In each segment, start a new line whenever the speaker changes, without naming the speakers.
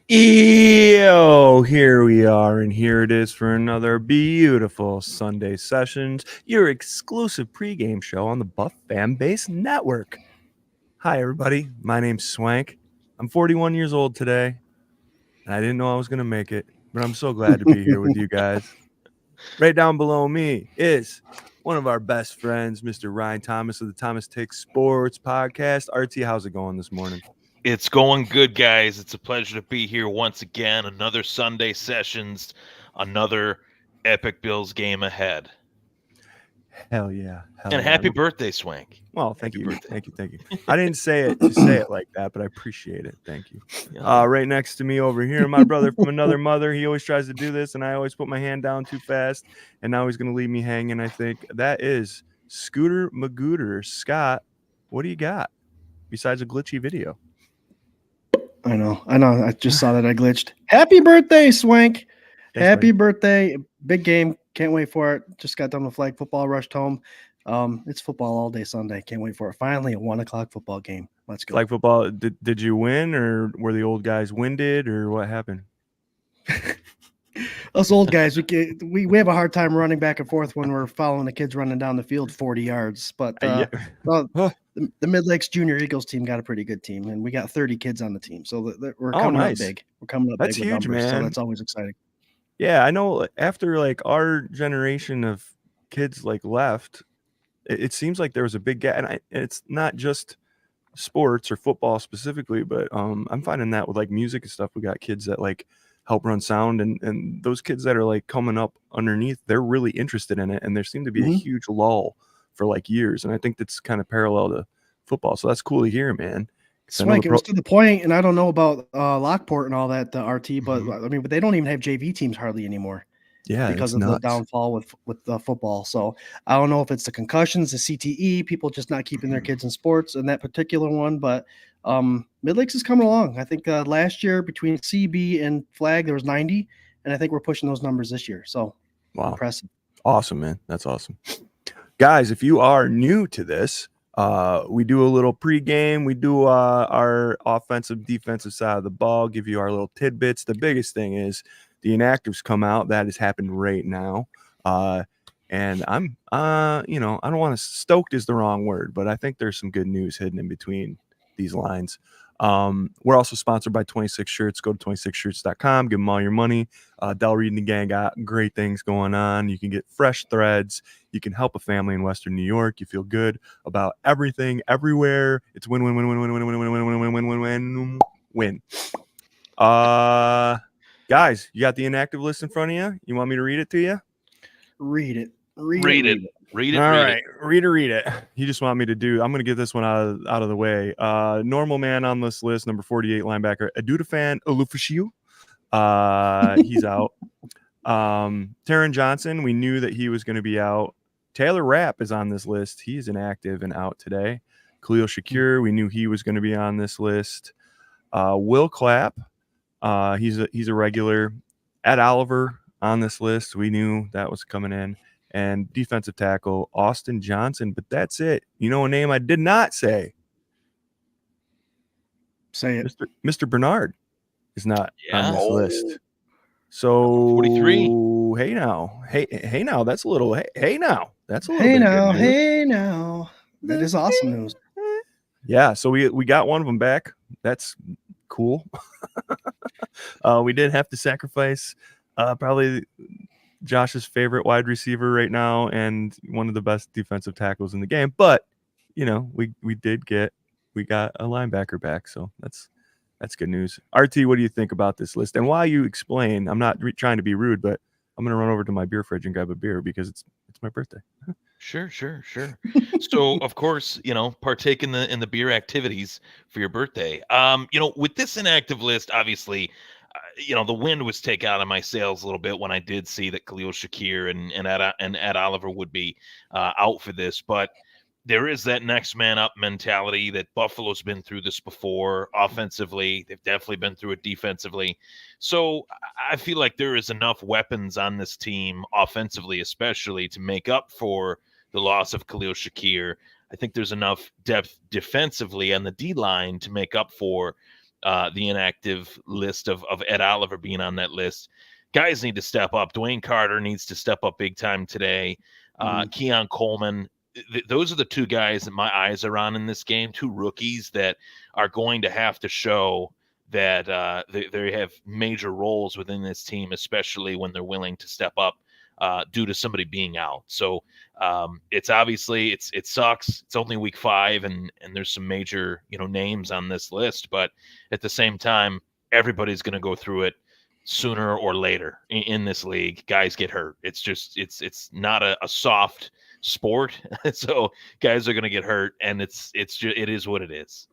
Here we are, and here it is for another beautiful Sunday Sessions, your exclusive pregame show on the Buff Fan Base Network. Hi, everybody. My name's Swank. I'm 41 years old today, and I didn't know I was going to make it, but I'm so glad to be here with you guys. Right down below me is one of our best friends, Mr. Ryan Thomas of the Thomas Takes Sports podcast. RT, how's it going this morning?
It's going good, guys. It's a pleasure to be here once again. Another Sunday Sessions, another epic Bills game ahead.
Hell yeah.
And happy birthday, Swank.
Well, thank
Happy
you.
birthday.
Thank you. I didn't say it to say it like that, but I appreciate it. Thank you. Right next to me over here, my brother from another mother. He always tries to do this, and I always put my hand down too fast, and now he's going to leave me hanging, I think. That is Scooter Magooter. Scott, what do you got besides a glitchy video?
I know. I just saw that I glitched. Happy birthday, Swank.
Thanks,
Happy
buddy.
birthday. Big game. Can't wait for it. Just got done with flag football, rushed home. It's football all day Sunday. Can't wait for it. Finally, a 1:00 football game. Let's go.
Flag football. Did you win, or were the old guys winded, or what happened?
Us old guys, we have a hard time running back and forth when we're following the kids running down the field 40 yards. But the Mid Lakes Junior Eagles team got a pretty good team, and we got 30 kids on the team. So we're coming up big. We're coming up
that's
big with
huge,
numbers,
man.
so that's always exciting.
Yeah, I know after like our generation of kids like left, it seems like there was a big gap, and it's not just sports or football specifically, but I'm finding that with like music and stuff. We got kids that like help run sound, and those kids that are like coming up underneath, they're really interested in it, and there seemed to be a huge lull for like years, and I think that's kind of parallel to football. So that's cool to hear, man.
Swank, it was to the point, and I don't know about Lockport and all that, the RT, but I mean, but they don't even have JV teams hardly anymore.
Yeah,
because of the downfall with the football. So I don't know if it's the concussions, the CTE, people just not keeping their kids in sports in that particular one. But Mid Lakes is coming along. I think last year between CB and flag there was 90, and I think we're pushing those numbers this year. So
wow,
impressive,
awesome, man. That's awesome, guys. If you are new to this, we do a little pregame. We do our offensive, defensive side of the ball. Give you our little tidbits. The biggest thing is the inactives come out. That has happened right now. And I'm, I don't want to, stoked is the wrong word, but I think there's some good news hidden in between these lines. We're also sponsored by 26 Shirts. Go to 26shirts.com. Give them all your money. Del Reed and the gang got great things going on. You can get fresh threads. You can help a family in Western New York. You feel good about everything, everywhere. It's win, win, win, win, win, win, win, win, win, win, win, win, win, win. Guys, you got the inactive list in front of you? You want me to read it to you?
Read it.
All right. Read it. You just want me to do. I'm going to get this one out of the way. Normal man on this list, number 48 linebacker, Adudafan Olufashiu. He's out. Taron Johnson, we knew that he was going to be out. Taylor Rapp is on this list. He's inactive and out today. Khalil Shakir, we knew he was going to be on this list. Will Clapp, he's a regular. Ed Oliver on this list. We knew that was coming in. And defensive tackle Austin Johnson, but that's it. You know a name I did not say.
Say it.
Mr. Bernard is not on this list. So
43.
Hey now, that's a little. Hey now, that's a little.
Hey now. That is awesome news.
Yeah, so we got one of them back. That's cool. We did have to sacrifice probably Josh's favorite wide receiver right now and one of the best defensive tackles in the game, but we got a linebacker back, so that's good news. RT, what do you think about this list? And while you explain, I'm not trying to be rude, but I'm gonna run over to my beer fridge and grab a beer because it's my birthday.
Sure. So of course, partake in the beer activities for your birthday. With this inactive list, obviously, the wind was taken out of my sails a little bit when I did see that Khalil Shakir and Ed Oliver would be out for this. But there is that next man up mentality that Buffalo's been through this before. Offensively, they've definitely been through it defensively. So I feel like there is enough weapons on this team, offensively especially, to make up for the loss of Khalil Shakir. I think there's enough depth defensively on the D-line to make up for the inactive list of Ed Oliver being on that list. Guys need to step up. Dwayne Carter needs to step up big time today. Keon Coleman. Those are the two guys that my eyes are on in this game, two rookies that are going to have to show that they have major roles within this team, especially when they're willing to step up due to somebody being out. So it's obviously it sucks. It's only week 5 and there's some major, names on this list, but at the same time, everybody's going to go through it sooner or later in this league. Guys get hurt. It's just, it's not a soft sport. So guys are going to get hurt, and it is what it is.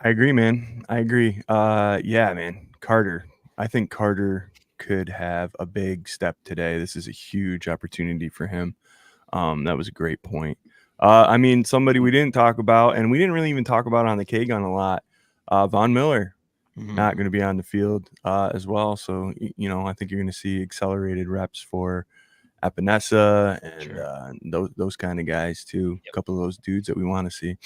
I agree, man. I agree. Yeah, man. Carter. I think Carter could have a big step today. This is a huge opportunity for him. That was a great point. I mean, somebody we didn't talk about, and we didn't really even talk about on the K-Gun a lot. Von Miller, not going to be on the field as well. So, I think you're going to see accelerated reps for Epinesa and those kind of guys too. A couple of those dudes that we want to see.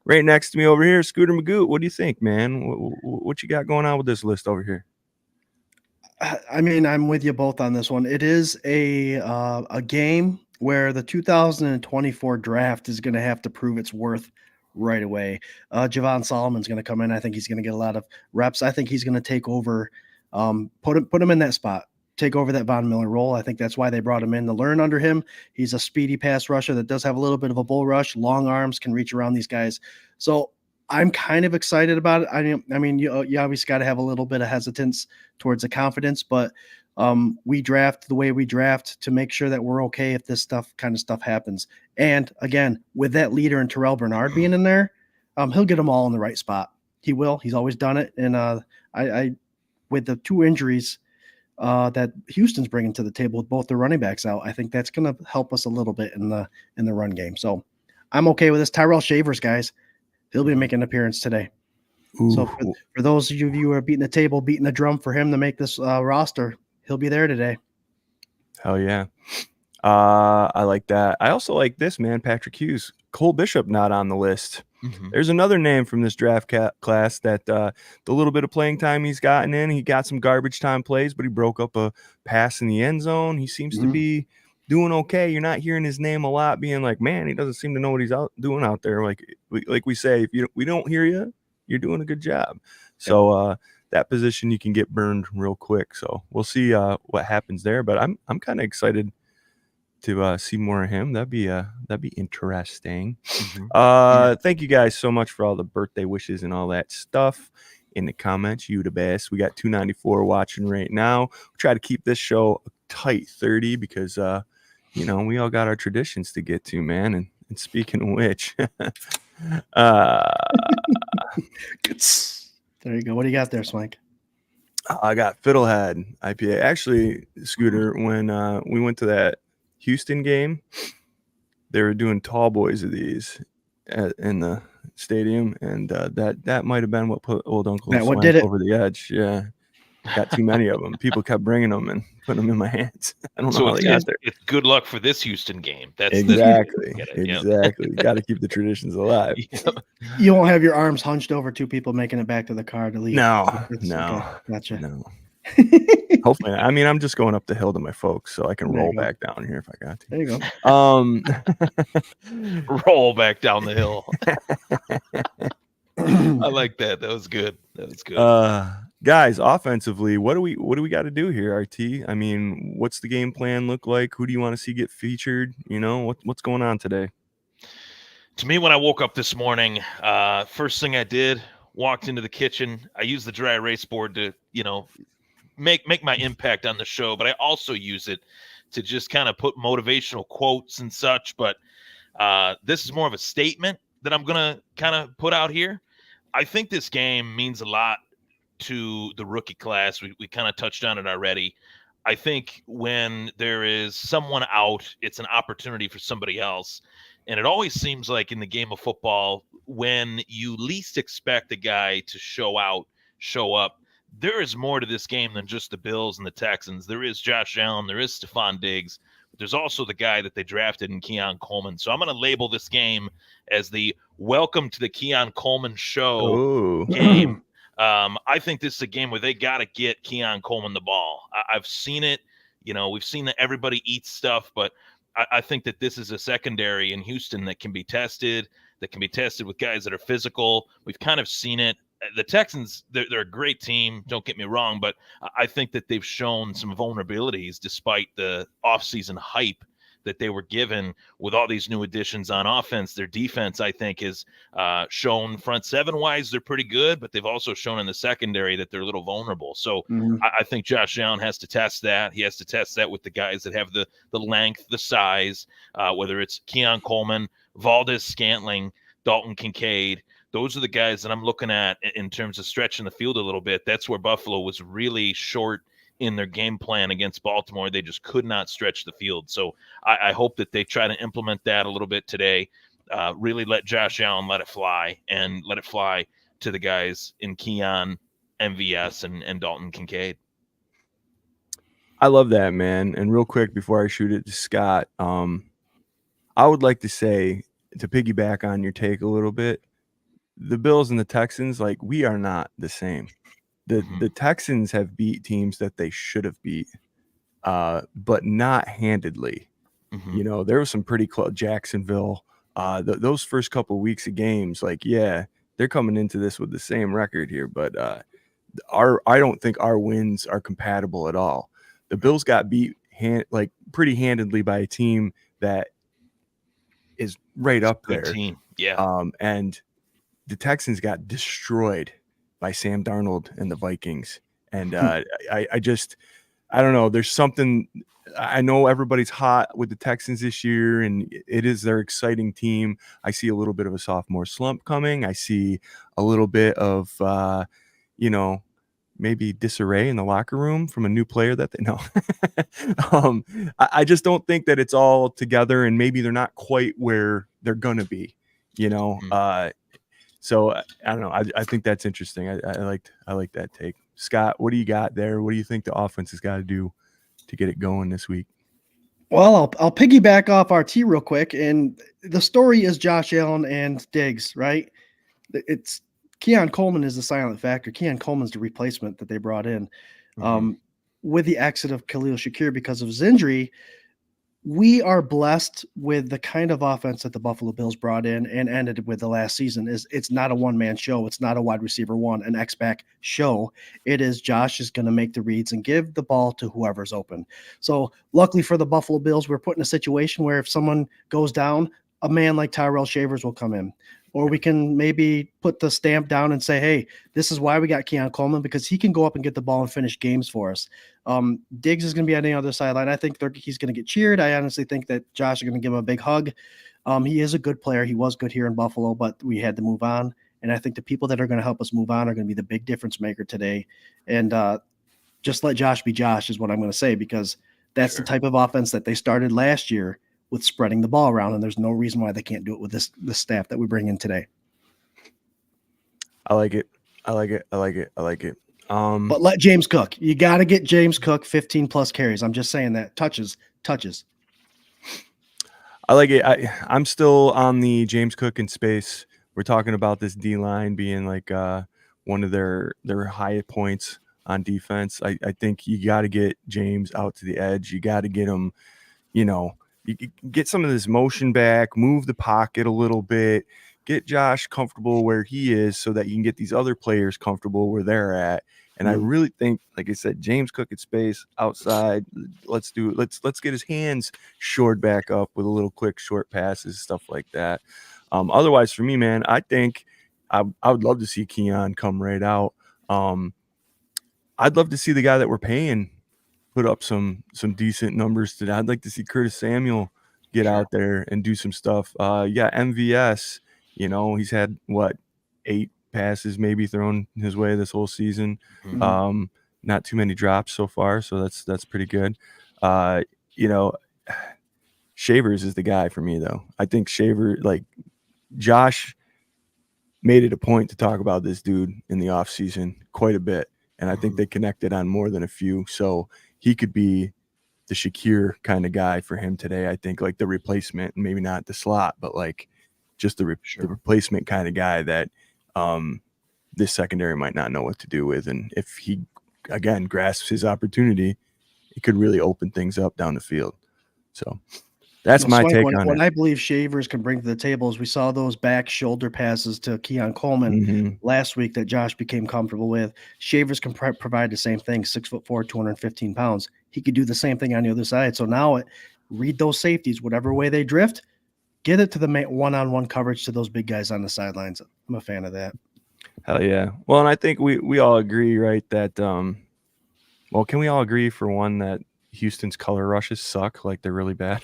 Right next to me over here, Scooter Magoo. What do you think, man? What you got going on with this list over here?
I mean, I'm with you both on this one. It is a game where the 2024 draft is going to have to prove its worth right away. Javon Solomon's going to come in. I think he's going to get a lot of reps. I think he's going to take over, put him in that spot, take over that Von Miller role. I think that's why they brought him in, to learn under him. He's a speedy pass rusher that does have a little bit of a bull rush, long arms, can reach around these guys. So I'm kind of excited about it. I mean, you obviously got to have a little bit of hesitance towards the confidence, but we draft the way we draft to make sure that we're okay if this kind of stuff happens. And again, with that leader and Terrell Bernard being in there, he'll get them all in the right spot. He will. He's always done it. And I with the 2 injuries that Houston's bringing to the table with both the running backs out, I think that's going to help us a little bit in the run game. So I'm okay with this. Tyrell Shavers, guys, he'll be making an appearance today. Ooh. So for those of you who are beating the table, beating the drum for him to make this roster, he'll be there today.
Hell yeah. I like that. I also like this, man. Patrick Hughes. Cole Bishop not on the list. There's another name from this draft class that the little bit of playing time he's gotten in, he got some garbage time plays, but he broke up a pass in the end zone. He seems to be doing okay. You're not hearing his name a lot being like, man, he doesn't seem to know what he's doing out there. Like we say, if we don't hear you, you're doing a good job. So that position you can get burned real quick. So we'll see what happens there. But I'm kind of excited to see more of him. That'd be interesting. Thank you guys so much for all the birthday wishes and all that stuff in the comments. You the best. We got 294 watching right now. We'll try to keep this show a tight 30 because we all got our traditions to get to, man. And speaking of which,
there you go. What do you got there, Swank?
I got Fiddlehead IPA. Actually, Scooter, when we went to that Houston game, they were doing tall boys of these in the stadium, and that might have been what put old Uncle Swank over the edge. Yeah, got too many of them. People kept bringing them and putting them in my hands. I don't know how they got there.
It's good luck for this Houston game. That's
exactly. You got to keep the traditions alive.
You won't have your arms hunched over 2 people making it back to the car to leave.
No.
Okay. Gotcha.
No. Hopefully not. I mean, I'm just going up the hill to my folks, so I can roll back down here if I got to.
There you go.
Roll back down the hill. I like that. That was good.
Guys, offensively, what do we got to do here, RT? I mean, what's the game plan look like? Who do you want to see get featured? What's going on today?
To me, when I woke up this morning, first thing I did, walked into the kitchen. I used the dry erase board to, make my impact on the show, but I also use it to just kind of put motivational quotes and such. But this is more of a statement that I'm going to kind of put out here. I think this game means a lot to the rookie class. We kind of touched on it already. I think when there is someone out, it's an opportunity for somebody else. And it always seems like in the game of football, when you least expect a guy to show up, there is more to this game than just the Bills and the Texans. There is Josh Allen. There is Stephon Diggs. there's also the guy that they drafted in Keon Coleman. So I'm going to label this game as the welcome to the Keon Coleman show
Oh,
game. I think this is a game where they got to get Keon Coleman the ball. I've seen it. We've seen that everybody eats stuff, but I think that this is a secondary in Houston that can be tested, with guys that are physical. We've kind of seen it. The Texans, they're a great team, don't get me wrong, but I think that they've shown some vulnerabilities despite the offseason hype that they were given with all these new additions on offense. Their defense, I think, is shown front seven-wise they're pretty good, but they've also shown in the secondary that they're a little vulnerable. So I think Josh Allen has to test that. He has to test that with the guys that have the length, the size, whether it's Keon Coleman, Valdez Scantling, Dalton Kincaid. Those are the guys that I'm looking at in terms of stretching the field a little bit. That's where Buffalo was really short in their game plan against Baltimore. They just could not stretch the field. So I hope that they try to implement that a little bit today. Really let Josh Allen let it fly to the guys in Keon, MVS, and Dalton Kincaid.
I love that, man. And real quick before I shoot it to Scott, I would like to say, to piggyback on your take a little bit, the Bills and the Texans, like, we are not the same. The Texans have beat teams that they should have beat, but not handedly. There was some pretty close. Jacksonville, those first couple of weeks of games, like, yeah, they're coming into this with the same record here, but I don't think our wins are compatible at all. The Bills got beat pretty handedly by a team that is right up there.
Good team, yeah.
And the Texans got destroyed by Sam Darnold and the Vikings. And I don't know. There's something. I know everybody's hot with the Texans this year, and it is their exciting team. I see a little bit of a sophomore slump coming. I see a little bit of, maybe disarray in the locker room from a new player that they know. I just don't think that it's all together, and maybe they're not quite where they're going to be, So I don't know. I think that's interesting. I like that take. Scott, what do you got there? What do you think the offense has got to do to get it going this week?
Well, I'll piggyback off RT real quick, and the story is Josh Allen and Diggs, right? It's Keon Coleman is the silent factor. Keon Coleman's the replacement that they brought in. With the exit of Khalil Shakir because of his injury, we are blessed with the kind of offense that the Buffalo Bills brought in and ended with the last season. It's not a one-man show. It's not a wide receiver one, an X-back show. It is Josh is going to make the reads and give the ball to whoever's open. So luckily for the Buffalo Bills, we're put in a situation where if someone goes down, a man like Tyrell Shavers will come in. Or we can maybe put the stamp down and say, hey, this is why we got Keon Coleman, because he can go up and get the ball and finish games for us. Diggs is going to be on the other sideline. I think he's going to get cheered. I honestly think that Josh is going to give him a big hug. He is a good player. He was good here in Buffalo, but we had to move on. And I think the people that are going to help us move on are going to be the big difference maker today. And just let Josh be Josh is what I'm going to say, because that's the type of offense that they started last year with spreading the ball around, and there's no reason why they can't do it with this staff that we bring in today.
I like it.
But let James Cook. You got to get James Cook 15 plus carries. I'm just saying that. Touches.
I like it. I'm still on the James Cook in space. We're talking about this D-line being like one of their high points on defense. I think you got to get James out to the edge. You got to get him, you get some of this motion back, move the pocket a little bit, get Josh comfortable where he is so that you can get these other players comfortable where they're at. And I really think, like I said, James Cook at space outside. Let's do it. Let's get his hands shored back up with a little quick short passes, stuff like that. Otherwise, for me, man, I think I would love to see Keon come right out. I'd love to see the guy that we're paying put up some decent numbers today. I'd like to see Curtis Samuel get out there and do some stuff. MVS, he's had 8 passes maybe thrown his way this whole season. Not too many drops so far, so that's pretty good. Shavers is the guy for me though. I think Josh made it a point to talk about this dude in the offseason quite a bit, and I think they connected on more than a few. So he could be Shakir kind of guy for him today. I think like the replacement, maybe not the slot, but like just the replacement kind of guy that this secondary might not know what to do with. And if he, again, grasps his opportunity, it could really open things up down the field. So that's my take on
what
it.
I believe Shavers can bring to the table is we saw those back shoulder passes to Keon Coleman last week that Josh became comfortable with. Shavers can provide the same thing, 6'4", 215 pounds. He could do the same thing on the other side. So now read those safeties, whatever way they drift, get it to the one-on-one coverage to those big guys on the sidelines. I'm a fan of that.
Hell yeah. Well, and I think we all agree, right, that well, can we all agree for one that Houston's color rushes suck, like they're really bad?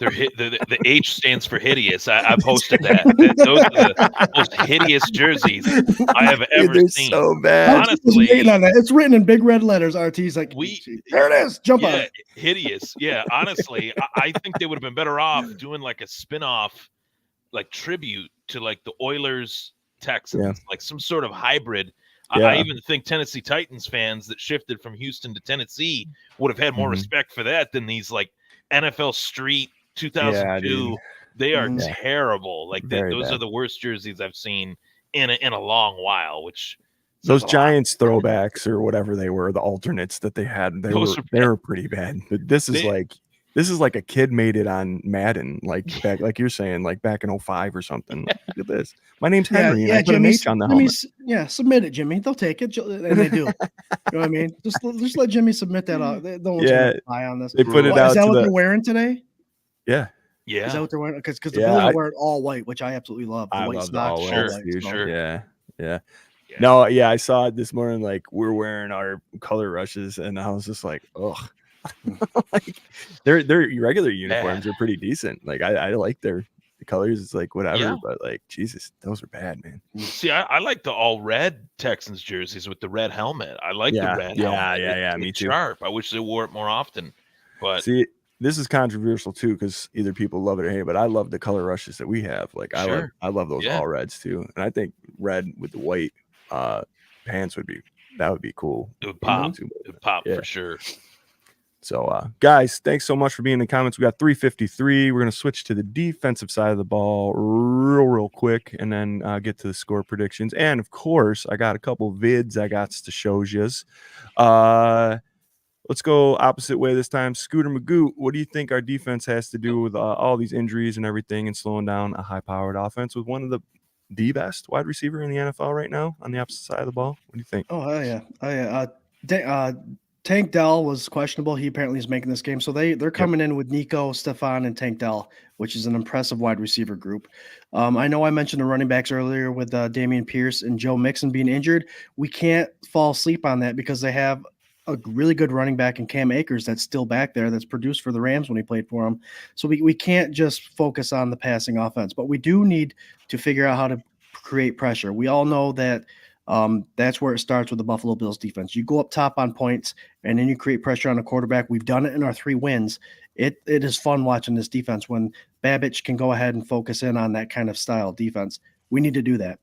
The H stands for hideous. I posted that. Those are the most hideous jerseys I have ever seen.
So bad.
Honestly,
it's written in big red letters. RT's like, there it is. Jump on it.
Hideous. Yeah. Honestly, I think they would have been better off doing like a spinoff, like tribute to like the Oilers Texans, like some sort of hybrid. I even think Tennessee Titans fans that shifted from Houston to Tennessee would have had more respect for that than these like NFL Street 2002. They are terrible. Like those are the worst jerseys I've seen in a long while. Which
those Giants throwbacks or whatever they were, the alternates that they had, they were pretty bad. But this is like a kid made it on Madden, like back, like you're saying, like back in 05 or something. Like, look at this. My name's Henry. And I put an H on the helmet.
Submit it, Jimmy. They'll take it, and they do. You know what I mean? Just let Jimmy submit that. They don't lie on this.
They put it out.
Is that what they're wearing today?
Yeah.
Is that what they're wearing? Because the Bills are wearing all white, which I absolutely love.
I love the all white.
Sure.
Yeah. No, I saw it this morning. Like we're wearing our color rushes, and I was just like, ugh. Like their regular uniforms are pretty decent. Like I like their colors. It's like whatever, but like Jesus, those are bad, man.
See, I like the all red Texans jerseys with the red helmet. I like the red helmet.
Yeah, me too.
Sharp. I wish they wore it more often. But
see, this is controversial too, because either people love it or hate it, but I love the color rushes that we have. Like I love those all reds too. And I think red with the white pants would be cool.
It would pop. It would pop for sure.
So, guys, thanks so much for being in the comments. We got 353. We're going to switch to the defensive side of the ball real quick and then get to the score predictions. And, of course, I got a couple vids I got to show you. Let's go opposite way this time. Scooter Magoo, what do you think our defense has to do with all these injuries and everything and slowing down a high-powered offense with one of the best wide receiver in the NFL right now on the opposite side of the ball? What do you think?
Oh, hell yeah. Tank Dell was questionable. He apparently is making this game. So they're coming in with Nico, Stefan, and Tank Dell, which is an impressive wide receiver group. I know I mentioned the running backs earlier with Damian Pierce and Joe Mixon being injured. We can't fall asleep on that because they have a really good running back in Cam Akers that's still back there that's produced for the Rams when he played for them. So we can't just focus on the passing offense, but we do need to figure out how to create pressure. We all know that that's where it starts with the Buffalo Bills defense. You go up top on points, and then you create pressure on the quarterback. We've done it in our 3 wins. It is fun watching this defense when Babich can go ahead and focus in on that kind of style defense. We need to do that.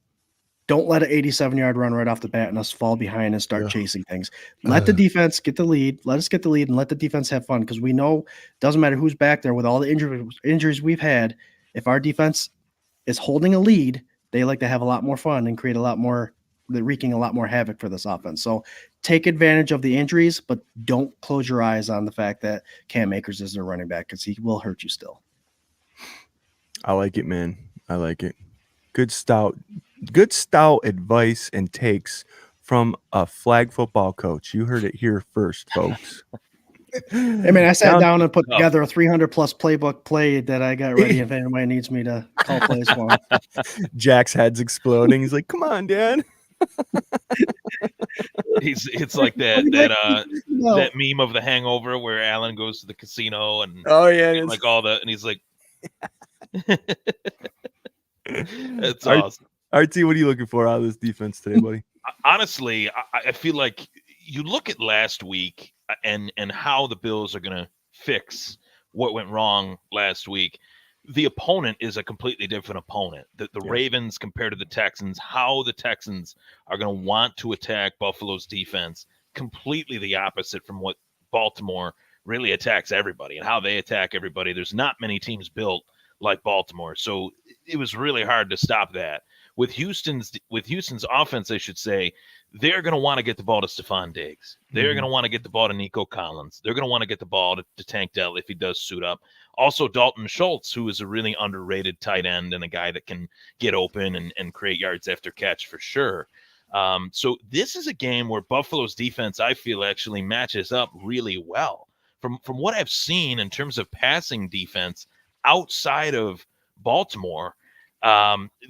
Don't let an 87-yard run right off the bat and us fall behind and start chasing things. Let the defense get the lead. Let us get the lead and let the defense have fun because we know it doesn't matter who's back there with all the injuries we've had. If our defense is holding a lead, they like to have a lot more fun and create a lot more. They're wreaking a lot more havoc for this offense. So take advantage of the injuries, but don't close your eyes on the fact that Cam Akers is their running back because he will hurt you still.
I like it, man. I like it. Good stout advice and takes from a flag football coach. You heard it here first, folks.
Hey, man, I sat down and put together a 300-plus playbook play that I got ready if anybody needs me to call plays for him.
Jack's head's exploding. He's like, come on, Dad.
It's like that meme of The Hangover where Alan goes to the casino and like all the and he's like that's awesome.
RT, what are you looking for out of this defense today, buddy?
Honestly, I feel like you look at last week and how the Bills are gonna fix what went wrong last week. The opponent is a completely different opponent. The Ravens compared to the Texans, how the Texans are going to want to attack Buffalo's defense, completely the opposite from what Baltimore really attacks everybody, and how they attack everybody. There's not many teams built like Baltimore, so it was really hard to stop that. With Houston's offense, I should say, they're going to want to get the ball to Stephon Diggs. They're going to want to get the ball to Nico Collins. They're going to want to get the ball to Tank Dell if he does suit up. Also, Dalton Schultz, who is a really underrated tight end and a guy that can get open and create yards after catch for sure. So this is a game where Buffalo's defense, I feel, actually matches up really well. From what I've seen in terms of passing defense outside of Baltimore,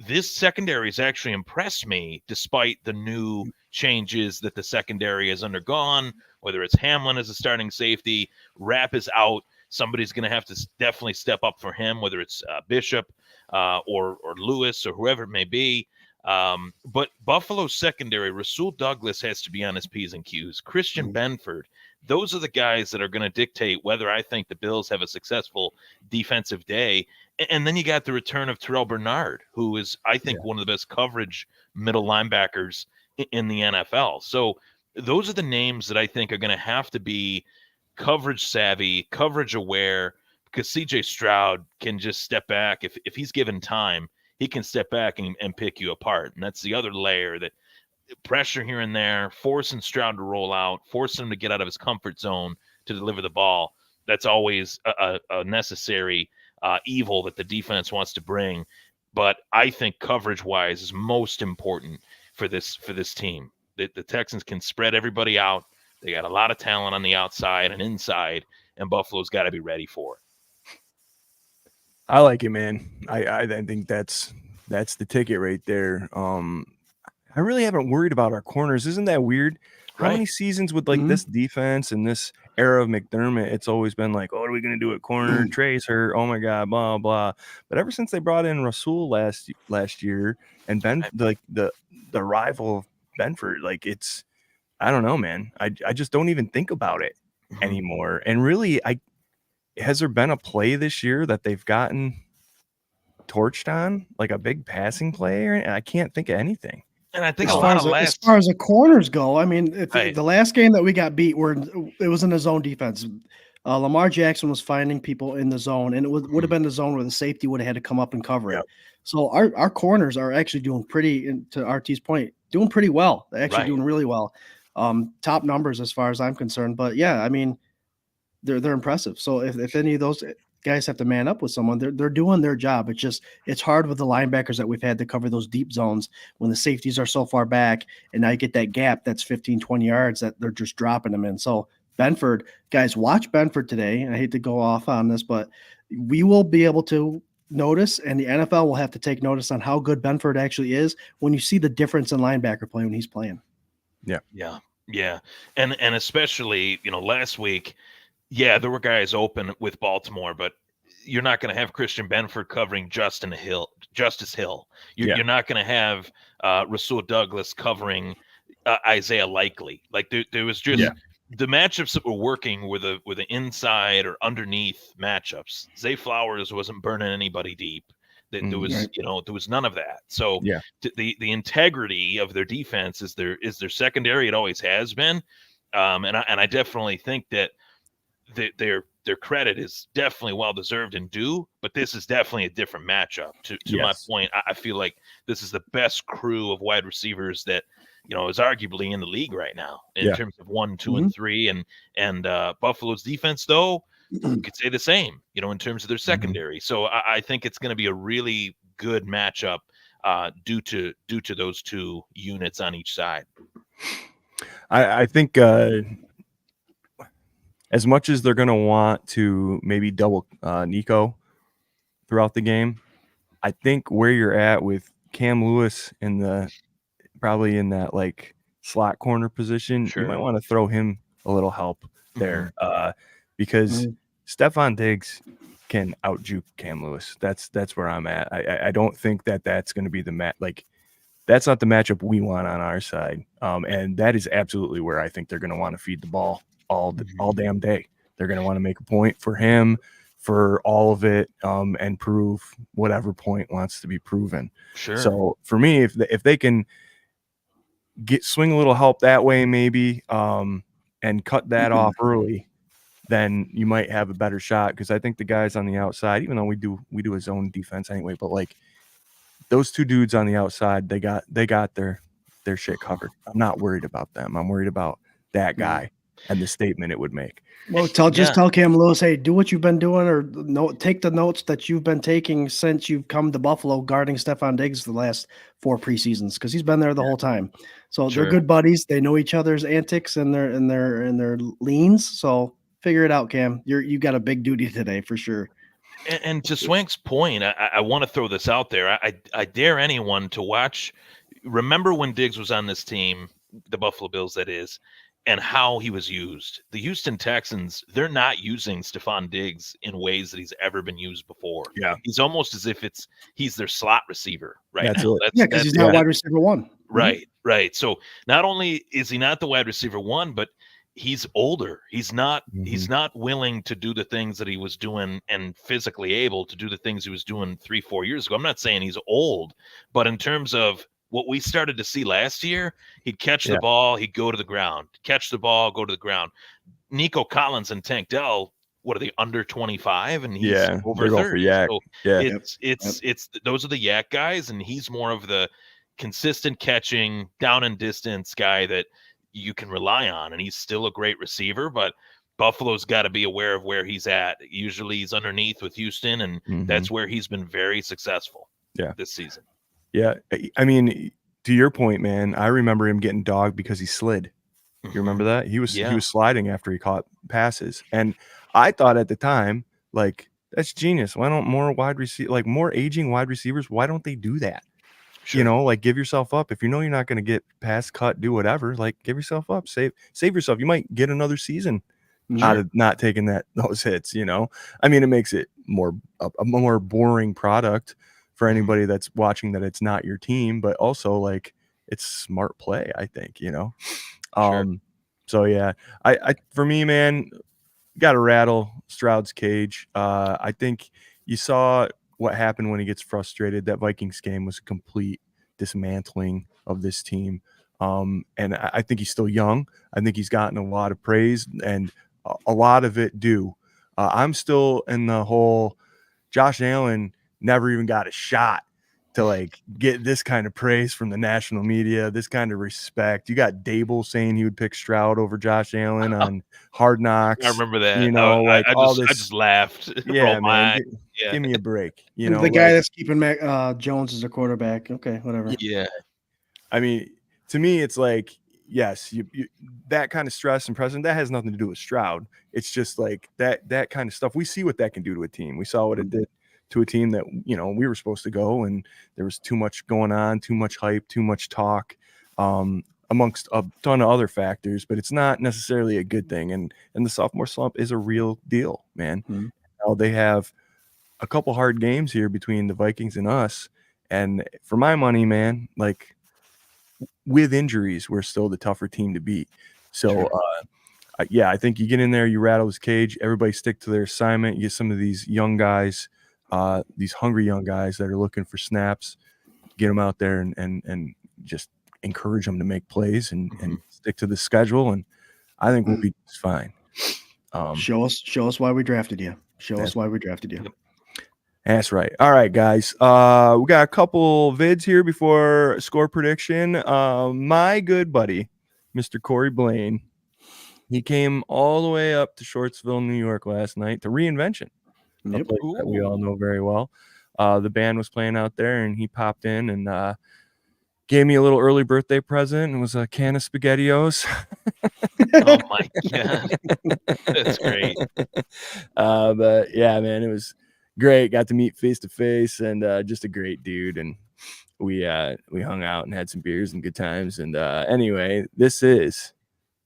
this secondary has actually impressed me despite the new changes that the secondary has undergone, whether it's Hamlin as a starting safety, Rapp is out. Somebody's going to have to definitely step up for him, whether it's Bishop or Lewis or whoever it may be. But Buffalo's secondary, Rasul Douglas has to be on his P's and Q's. Christian Benford, those are the guys that are going to dictate whether I think the Bills have a successful defensive day. And then you got the return of Terrell Bernard, who is, I think, one of the best coverage middle linebackers in the NFL. So those are the names that I think are going to have to be coverage savvy, coverage aware, because CJ Stroud can just step back. If he's given time, he can step back and pick you apart. And that's the other layer, that pressure here and there, forcing Stroud to roll out, forcing him to get out of his comfort zone to deliver the ball. That's always a necessary evil that the defense wants to bring. But I think coverage-wise is most important for this team. The Texans can spread everybody out. They got a lot of talent on the outside and inside, and Buffalo's got to be ready for it.
I like it, man. I think that's the ticket right there. I really haven't worried about our corners. Isn't that weird? How many seasons with like this defense and this era of McDermott, it's always been like, oh, what are we going to do at corner? Trey's hurt. Oh my God, blah, blah. But ever since they brought in Rasul last year and Ben, like the rival of Benford, like it's, I don't know, man. I just don't even think about it anymore. And really, has there been a play this year that they've gotten torched on, like a big passing play? And I can't think of anything.
And I think
as far as the corners go, I mean, the last game that we got beat, it was in the zone defense. Lamar Jackson was finding people in the zone, and it would have been the zone where the safety would have had to come up and cover it. So our corners are actually doing to RT's point, doing pretty well. They're actually doing really well. Top numbers as far as I'm concerned. But yeah, I mean, they're impressive. So if any of those guys have to man up with someone, they're doing their job. It's hard with the linebackers that we've had to cover those deep zones when the safeties are so far back, and now you get that gap that's 15, 20 yards that they're just dropping them in. So Benford, guys, watch Benford today. I hate to go off on this, but we will be able to notice, and the NFL will have to take notice on how good Benford actually is when you see the difference in linebacker play when he's playing.
Yeah. And especially, last week, there were guys open with Baltimore, but you're not going to have Christian Benford covering Justice Hill. You're not going to have Rasul Douglas covering Isaiah Likely. Like there was just the matchups that were working were the inside or underneath matchups. Zay Flowers wasn't burning anybody deep. There was none of that. So the integrity of their defense is their secondary. It always has been, and I definitely think that their credit is definitely well deserved and due. But this is definitely a different matchup. To my point, I feel like this is the best crew of wide receivers that is arguably in the league right now in terms of 1, 2, and 3. And Buffalo's defense, though, you could say the same, in terms of their secondary. So I think it's going to be a really good matchup due to those two units on each side.
I think as much as they're going to want to maybe double Nico throughout the game, I think where you're at with Cam Lewis probably in that like slot corner position, you might want to throw him a little help there because Stephon Diggs can out-juke Cam Lewis. That's where I'm at. I don't think that's going to be that's not the matchup we want on our side. And that is absolutely where I think they're going to want to feed the ball all damn day. They're going to want to make a point for him for all of it and prove whatever point wants to be proven.
Sure.
So for me, if they can swing a little help that way, maybe, and cut that off early, then you might have a better shot. Because I think the guys on the outside, even though we do a zone defense anyway, but like those two dudes on the outside, they got their shit covered. I'm not worried about them. I'm worried about that guy and the statement it would make.
Well, just tell Cam Lewis, hey, do what you've been doing, or take the notes that you've been taking since you've come to Buffalo, guarding Stephon Diggs the last 4 preseasons, because he's been there the whole time. So they're good buddies. They know each other's antics and their leans. So figure it out, Cam. You got a big duty today for sure.
And to Swank's point, I want to throw this out there. I dare anyone to watch. Remember when Diggs was on this team, the Buffalo Bills, that is, and how he was used. The Houston Texans, they're not using Stephon Diggs in ways that he's ever been used before.
Yeah.
He's almost as if he's their slot receiver right
That's
now.
it.
Because he's not wide receiver 1.
Right. So not only is he not the wide receiver 1, but he's older. He's not willing to do the things that he was doing and physically able to do the things he was doing 3-4 years ago. I'm not saying he's old, but in terms of what we started to see last year, he'd catch the ball, he'd go to the ground. Catch the ball, go to the ground. Nico Collins and Tank Dell, what are they, under 25? And he's over 30. So it's those are the yak guys, and he's more of the consistent catching, down and distance guy that you can rely on. And he's still a great receiver, but Buffalo's got to be aware of where he's at. Usually he's underneath with Houston, and that's where he's been very successful this season.
Yeah, I mean, to your point, man, I remember him getting dogged because he slid. You remember that? He was sliding after he caught passes, and I thought at the time, like, that's genius. Why don't more aging wide receivers? Why don't they do that? Sure. You know, like, give yourself up. If you know you're not going to get pass cut, do whatever. Like, give yourself up. Save yourself. You might get another season out of not taking those hits. You know, I mean, it makes it a more boring product for anybody that's watching that it's not your team, but also, like, it's smart play, I think, you know? So yeah, I for me, man, got to rattle Stroud's cage. I think you saw what happened when he gets frustrated. That Vikings game was a complete dismantling of this team. And I think he's still young. I think he's gotten a lot of praise, and a lot of it due. I'm still in the whole Josh Allen never even got a shot to, like, get this kind of praise from the national media, this kind of respect. You got Dable saying he would pick Stroud over Josh Allen on Hard Knocks.
I remember that.
You know,
I just laughed.
Yeah, man. Give me a break. You know,
the guy that's keeping Mac Jones as a quarterback. Okay, whatever.
Yeah.
I mean, to me, it's like, yes, you that kind of stress and pressure, that has nothing to do with Stroud. It's just like that kind of stuff. We see what that can do to a team. We saw what it did to a team that, you know, we were supposed to go, and there was too much going on, too much hype, too much talk, amongst a ton of other factors, but it's not necessarily a good thing. And the sophomore slump is a real deal, man. Now they have a couple hard games here between the Vikings and us. And for my money, man, like, with injuries, we're still the tougher team to beat. So, I think you get in there, you rattle his cage, everybody stick to their assignment. You get some of these young guys, these hungry young guys that are looking for snaps, get them out there and just encourage them to make plays and stick to the schedule. And I think we'll be just fine.
Show us why we drafted you. Show us why we drafted you.
That's right. All right, guys. We got a couple vids here before score prediction. My good buddy, Mr. Corey Blaine, he came all the way up to Shortsville, New York last night to Reinvention, a place that we all know very well. The band was playing out there, and he popped in and gave me a little early birthday present. It was a can of SpaghettiOs.
Oh my God. That's great.
But yeah, man, it was great. Got to meet face to face, and just a great dude. And we hung out and had some beers and good times. And anyway, this is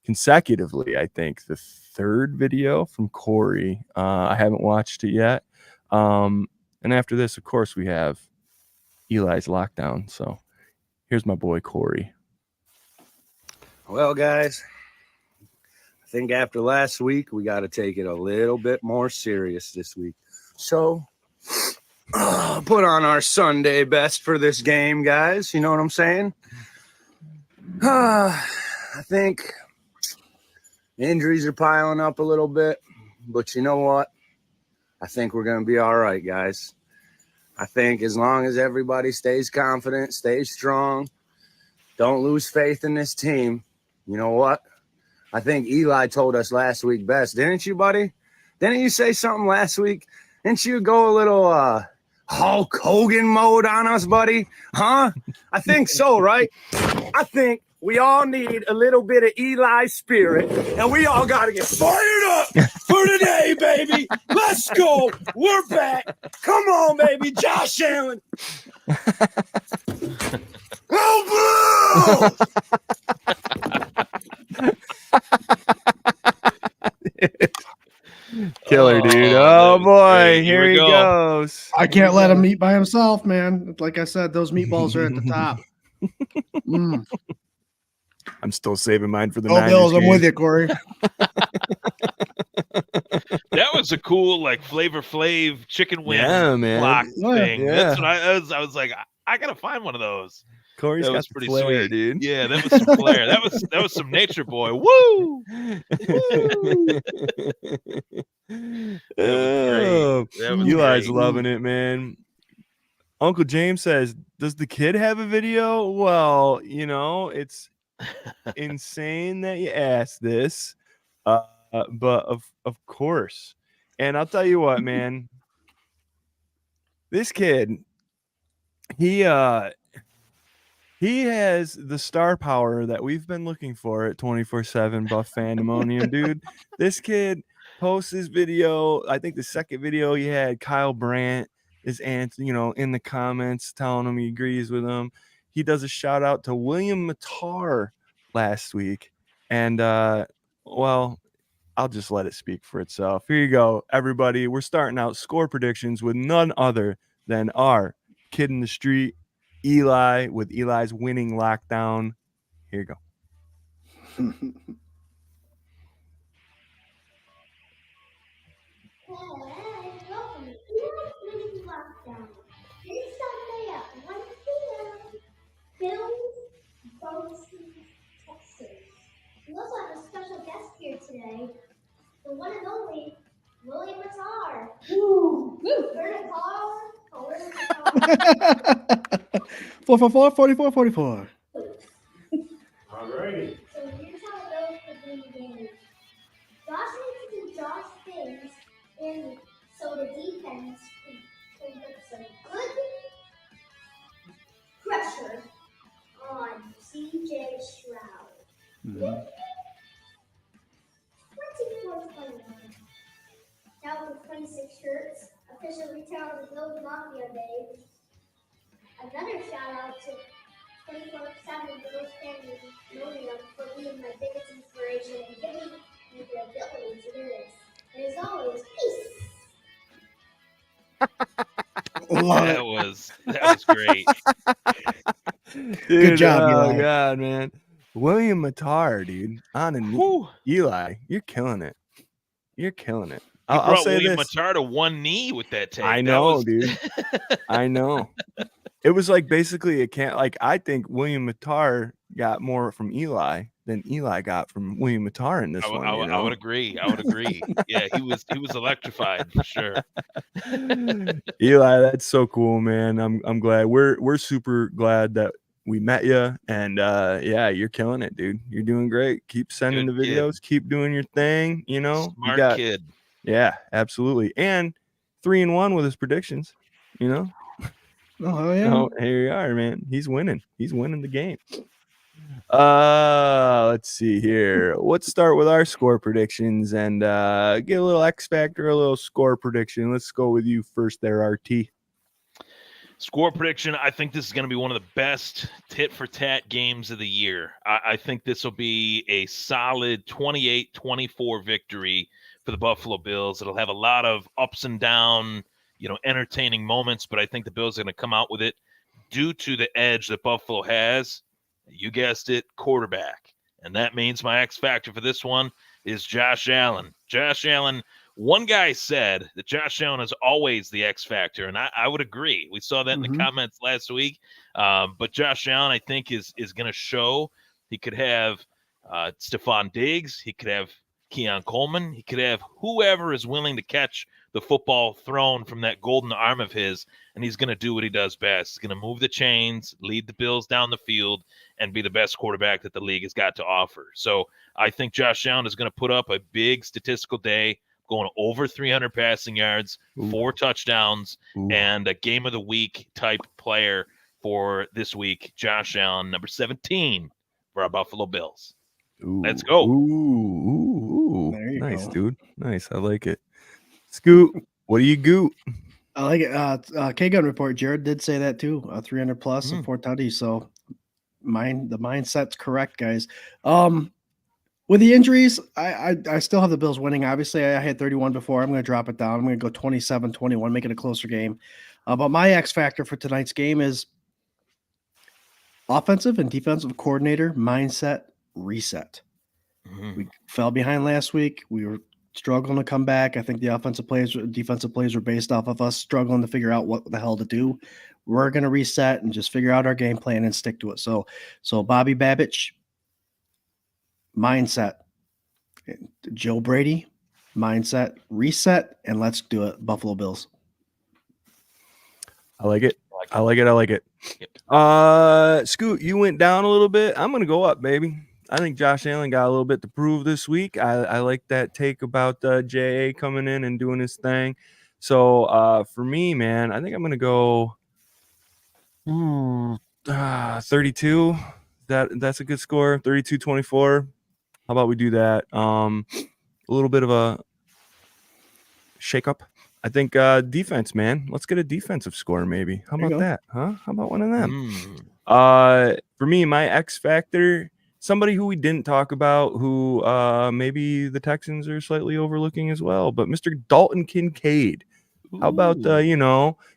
consecutively, I think, the third video from Corey. I haven't watched it yet. And after this, of course, we have Eli's Lockdown. So here's my boy Corey.
Well, guys, I think after last week, we got to take it a little bit more serious this week. So put on our Sunday best for this game, guys. You know what I'm saying? I think injuries are piling up a little bit. but you know what? I think we're going to be all right, guys. I think as long as everybody stays confident, stays strong, don't lose faith in this team. You know what? I think Eli told us last week best, didn't you, buddy? Didn't you say something last week? Didn't you go a little Hulk Hogan mode on us, buddy? Huh? I think so, right? I think we all need a little bit of Eli spirit, and we all got to get fired up for today, baby. Let's go. We're back. Come on, baby. Josh Allen. Oh,
Killer, dude.
Oh,
Oh
that was
boy,
great.
here
Here we
he
go.
goes.
I can't let him eat by himself, man. Like I said, those meatballs are at the top. Mm.
I'm still saving mine for the
Oh,
Niners
Bills, I'm
game.
with you, Corey.
That was a cool like Flavor Flav chicken wing
Yeah, man.
block
Yeah.
thing.
Yeah.
That's what I was like, I gotta find one of those.
Corey's
That
got
was
the
pretty
flair,
sweet,
dude.
Yeah, that was some flair. That was some nature boy. Woo!
Oh,
That was
Eli's
great.
loving it, man. Uncle James says, "Does the kid have a video?" Well, you know, it's insane that you asked this, but of course. And I'll tell you what, man. This kid, he has the star power that we've been looking for at 24/7 Buff Fandemonium, dude. This kid posts his video. I think the second video he had Kyle Brandt is in the comments telling him he agrees with him. He does a shout out to William Matar last week. And well, I'll just let it speak for itself. Here you go, everybody. We're starting out score predictions with none other than our kid in the street, Eli, with Eli's winning lockdown. Here you go.
Welcome to Eli's Winning Lockdown. This Sunday at 1 p.m. Bills versus Texans. We also have a special guest here today, the one and only William Matar. Woo! Heard a car? Oh, where's the car?
444-44-44.
Alrighty.
So here's how it goes for the game. Josh needs to do Josh things, and so the defense can put some good pressure on CJ Stroud. 24-21. Now with 26 shirts, official retail of the Bills Mafia Day. Another shout out to 24/7 Bills Fandemonium for being my biggest inspiration and giving me the ability to do this. And as always, peace.
Love
That
it.
was great.
Dude,
job,
oh
Eli.
God, man. William Matar, dude. On a knee.
Whew.
Eli, you're killing it. You're killing it.
He
I'll
brought
say
William
this.
Matar to one knee with that take.
I
That
know,
was-
dude. I know. It was like basically I think William Matar got more from Eli than Eli got from William Matar in this one.
I would agree. I would agree. Yeah, he was electrified for sure.
Eli, that's so cool, man. I'm glad. We're super glad that we met you, and yeah, you're killing it, dude. You're doing great. Keep sending
Good
the
kid.
videos. Keep doing your thing. You know, you
Smart
got
kid.
yeah, absolutely, and 3-1 with his predictions. You know,
Oh, yeah.
so here you are, man. He's winning. He's winning the game. Let's see here. Let's start with our score predictions and get a little X factor, a little score prediction. Let's go with you first there, RT.
Score prediction. I think this is going to be one of the best tit for tat games of the year. I think this will be a solid 28-24 victory for the Buffalo Bills. It'll have a lot of ups and down, entertaining moments, but I think the Bills are going to come out with it due to the edge that Buffalo has. You guessed it, quarterback. And that means my X factor for this one is Josh Allen. Josh Allen, one guy said that Josh Allen is always the X factor, and I would agree. We saw that in the comments last week. But Josh Allen, I think, is going to show. He could have Stephon Diggs. He could have Keon Coleman. He could have whoever is willing to catch the football thrown from that golden arm of his, and he's going to do what he does best. He's going to move the chains, lead the Bills down the field, and be the best quarterback that the league has got to offer. So I think Josh Allen is going to put up a big statistical day, going over 300 passing yards, 4 touchdowns, and a game of the week type player for this week. Josh Allen, number 17 for our Buffalo Bills. Let's go.
There you
Nice,
go.
dude. Nice. I like it. Scoot, what do you goot?
I like it. K-Gun report. Jared did say that too. 300 plus and 4 tutties. So the mindset's correct, guys. With the injuries, I still have the Bills winning. Obviously, I had 31 before. I'm going to drop it down. I'm going to go 27-21, make it a closer game. But my X factor for tonight's game is offensive and defensive coordinator mindset reset. We fell behind last week. We were struggling to come back. I think the defensive plays were based off of us struggling to figure out what the hell to do. We're going to reset and just figure out our game plan and stick to it. So Bobby Babich, mindset. Joe Brady, mindset, reset, and let's do it. Buffalo Bills.
I like it. I like it. Scoot, you went down a little bit. I'm going to go up, baby. I think Josh Allen got a little bit to prove this week. I like that take about J.A. coming in and doing his thing. So for me, man, I think I'm going to go 32. That's a good score. 32-24. How about we do that? A little bit of a shake-up. I think defense, man. Let's get a defensive score, maybe. How about that? Huh? How about one of them? For me, my X factor, somebody who we didn't talk about, who maybe the Texans are slightly overlooking as well, but Mr. Dalton Kincaid. How about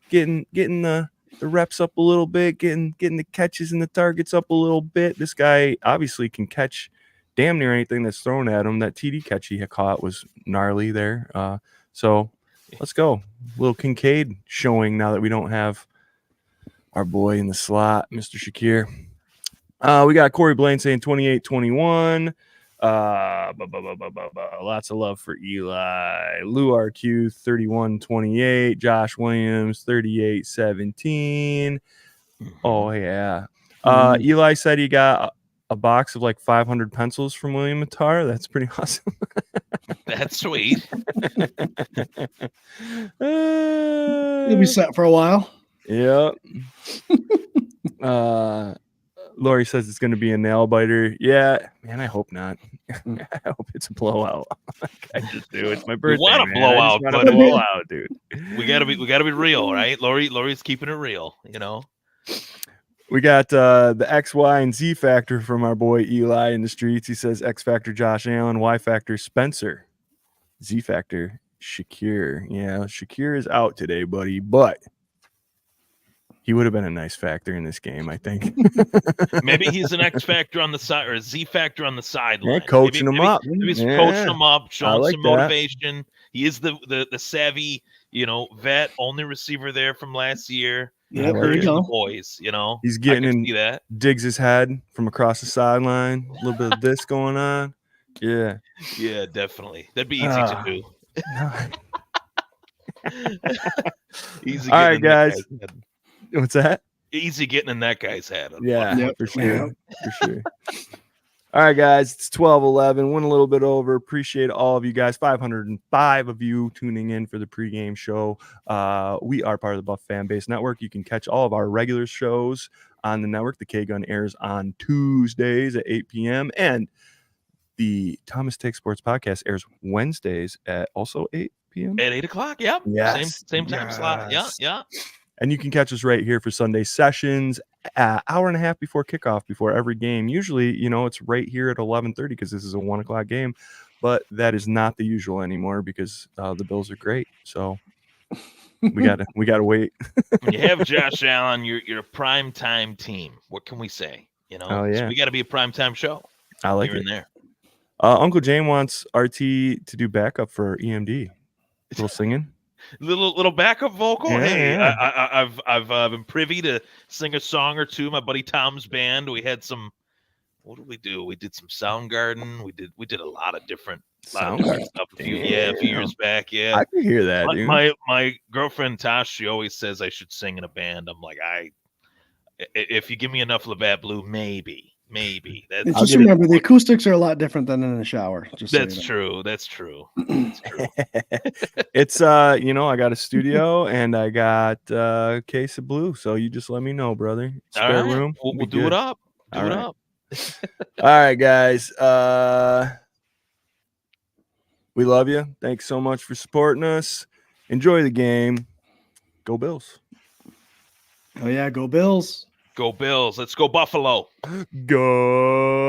getting the reps up a little bit, getting the catches and the targets up a little bit. This guy obviously can catch damn near anything that's thrown at him. That TD catch he caught was gnarly there. So let's go. Little Kincaid showing now that we don't have our boy in the slot, Mr. Shakir. We got Corey Blaine saying 28-21. Lots of love for Eli. Lou RQ 31-28. Josh Williams 38-17. Oh yeah. Eli said he got a box of like 500 pencils from William Matar. That's pretty awesome.
That's sweet.
You'll be set for a while.
Yep. Lori says it's going to be a nail biter. Yeah, man, I hope not. I hope it's a blowout. I just do. It's my birthday.
We want a blowout,
but a blowout, dude.
We gotta be real, right? Lori's keeping it real,
We got the X, Y, and Z factor from our boy Eli in the streets. He says X factor Josh Allen, Y factor Spencer, Z factor Shakir. Yeah, Shakir is out today, buddy, but he would have been a nice factor in this game, I think.
Maybe he's an X factor on the side or a Z factor on the sideline.
Yeah, coaching him up.
Maybe he's coaching him up, showing
like
some motivation. He is the savvy, vet, only receiver there from last year.
Yeah, there you go.
Boys,
He's getting in,
see that.
digs his head from across the sideline. A little bit of this going on. Yeah.
Yeah, definitely. That'd be easy to do. Easy.
All right, guys. What's that?
Easy getting in that guy's head.
Yeah, for sure. For sure. All right, guys. It's 12:11. Went a little bit over. Appreciate all of you guys. 505 of you tuning in for the pregame show. We are part of the Buff Fan Base Network. You can catch all of our regular shows on the network. The K-Gun airs on Tuesdays at 8 p.m. And the Thomas Take Sports Podcast airs Wednesdays at also 8 p.m.
At 8 o'clock, yeah.
Yes.
Same time slot. Yeah.
And you can catch us right here for Sunday sessions, hour and a half before kickoff, before every game. Usually, it's right here at 11:30 because this is a 1 o'clock game. But that is not the usual anymore because the Bills are great. So we gotta wait.
When you have Josh Allen, you're a prime time team. What can we say?
Oh, yeah.
So we got to be a prime time show.
I like
here
it.
And there.
Uncle Jane wants RT to do backup for EMD. A little singing.
Little backup vocal.
Yeah,
Hey,
yeah.
I've been privy to sing a song or two. My buddy Tom's band. We had some. What did we do? We did some Soundgarden. We did a lot of different
Sounds
weird stuff to you. Yeah, a few years back. Yeah,
I can hear that, dude.
my girlfriend Tosh, she always says I should sing in a band. I'm like, if you give me enough Labatt Blue, maybe.
And
That's
just remember, the acoustics are a lot different than in the shower. Just so you know.
true. That's true. That's true.
It's you know, I got a studio and I got a case of blue. So you just let me know, brother.
All
Spare
right,
room.
we'll do it up. Do
All
it
right.
up.
All right, guys. We love you. Thanks so much for supporting us. Enjoy the game. Go Bills.
Oh yeah, go Bills.
Go Bills. Let's go Buffalo.
Go.